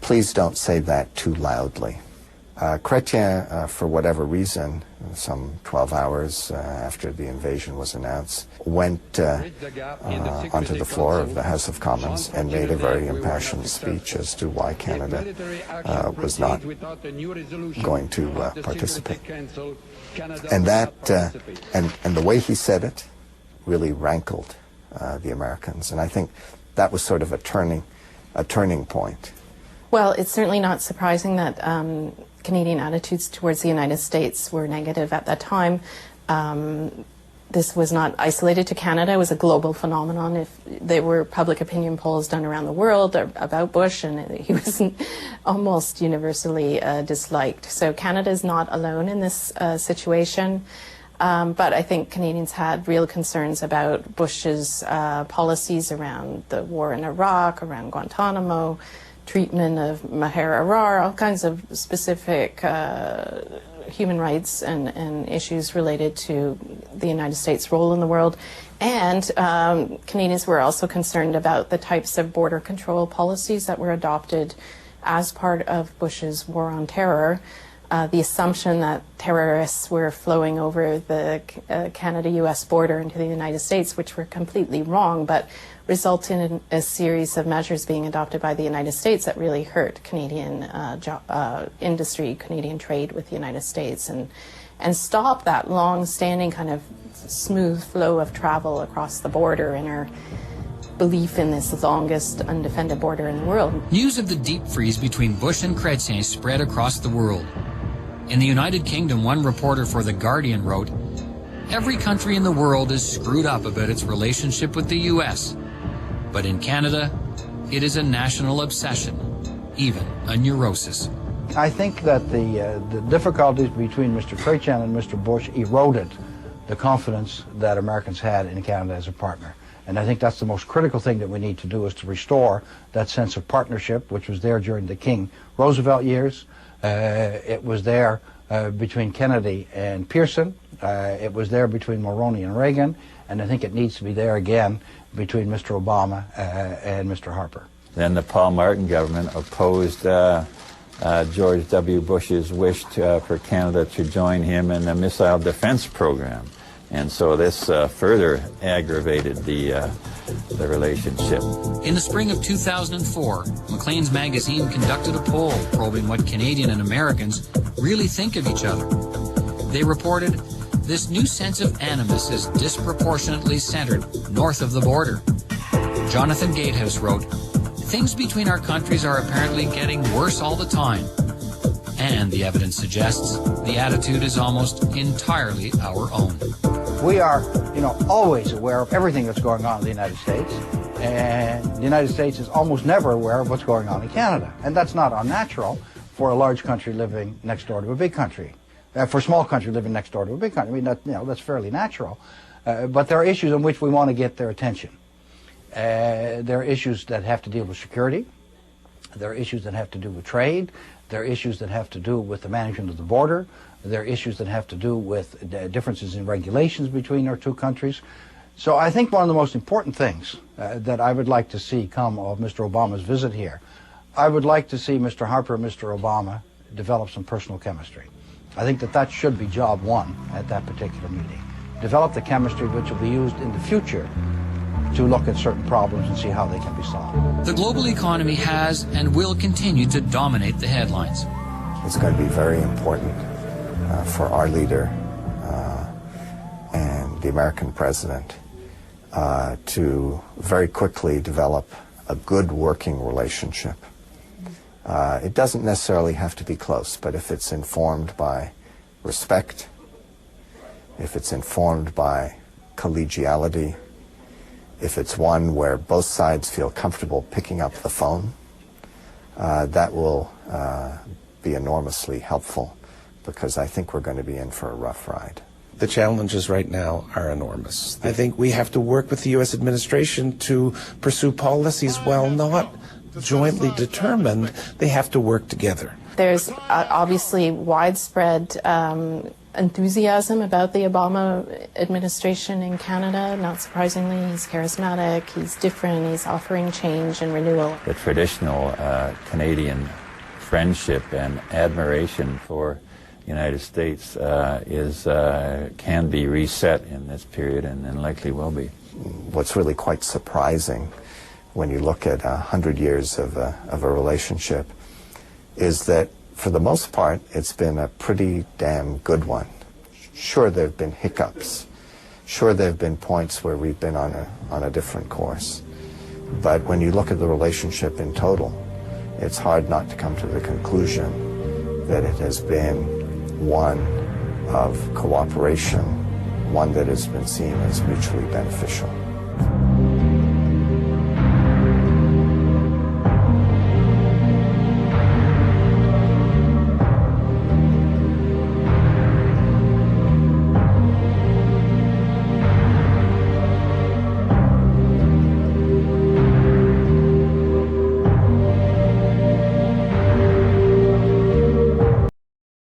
please don't say that too loudly. Chrétien, for whatever reason, some 12 hours after the invasion was announced, went onto the floor of the House of Commons and made a very impassioned speech as to why Canada was not going to participate. And that, and the way he said it really rankled the Americans. And I think that was sort of a turning point. Well, it's certainly not surprising that Canadian attitudes towards the United States were negative at that time. This was not isolated to Canada. It was a global phenomenon. If there were public opinion polls done around the world about Bush, and he was almost universally disliked. So Canada is not alone in this situation. But I think Canadians had real concerns about Bush's policies around the war in Iraq, around Guantanamo, treatment of Maher Arar, all kinds of specific human rights and issues related to the United States' role in the world. And Canadians were also concerned about the types of border control policies that were adopted as part of Bush's war on terror. The assumption that terrorists were flowing over the Canada-U.S. border into the United States, which were completely wrong, but resulted in a series of measures being adopted by the United States that really hurt Canadian industry, Canadian trade with the United States, and stop that long-standing kind of smooth flow of travel across the border and our belief in this longest undefended border in the world. News of the deep freeze between Bush and Chrétien spread across the world. In the United Kingdom, one reporter for The Guardian wrote, "Every country in the world is screwed up about its relationship with the U.S. But in Canada, it is a national obsession, even a neurosis." I think that the difficulties between Mr. Chrétien and Mr. Bush eroded the confidence that Americans had in Canada as a partner. And I think that's the most critical thing that we need to do, is to restore that sense of partnership, which was there during the King-Roosevelt years. It was there between Kennedy and Pearson. It was there between Mulroney and Reagan. And I think it needs to be there again between Mr. Obama and Mr. Harper. Then the Paul Martin government opposed George W. Bush's wish for Canada to join him in the missile defense program. And so this further aggravated the relationship. In the spring of 2004, Maclean's magazine conducted a poll probing what Canadian and Americans really think of each other. They reported, "This new sense of animus is disproportionately centered north of the border." Jonathan Gatehouse wrote, "Things between our countries are apparently getting worse all the time." And the evidence suggests the attitude is almost entirely our own. We are, always aware of everything that's going on in the United States, and the United States is almost never aware of what's going on in Canada. And that's not unnatural for a large country living next door to a big country. For a small country living next door to a big country, I mean, that's fairly natural. But there are issues on which we want to get their attention. There are issues that have to deal with security. There are issues that have to do with trade. There are issues that have to do with the management of the border. There are issues that have to do with differences in regulations between our two countries. So I think one of the most important things that I would like to see come of Mr. Obama's visit here, I would like to see Mr. Harper and Mr. Obama develop some personal chemistry. I think that should be job one at that particular meeting. Develop the chemistry which will be used in the future to look at certain problems and see how they can be solved. The global economy has and will continue to dominate the headlines. It's going to be very important for our leader and the American president to very quickly develop a good working relationship. It doesn't necessarily have to be close, but if it's informed by respect, if it's informed by collegiality, if it's one where both sides feel comfortable picking up the phone, that will be enormously helpful, because I think we're going to be in for a rough ride. The challenges right now are enormous. I think we have to work with the U.S. administration to pursue policies, while not jointly determined, they have to work together. There's obviously widespread enthusiasm about the Obama administration in Canada. Not surprisingly, he's charismatic, he's different, he's offering change and renewal. The traditional Canadian friendship and admiration for the United States can be reset in this period, and likely will be. What's really quite surprising when you look at 100 years of a relationship is that for the most part it's been a pretty damn good one. Sure, there have been hiccups. Sure, there have been points where we've been on a different course. But when you look at the relationship in total, it's hard not to come to the conclusion that it has been one of cooperation, one that has been seen as mutually beneficial.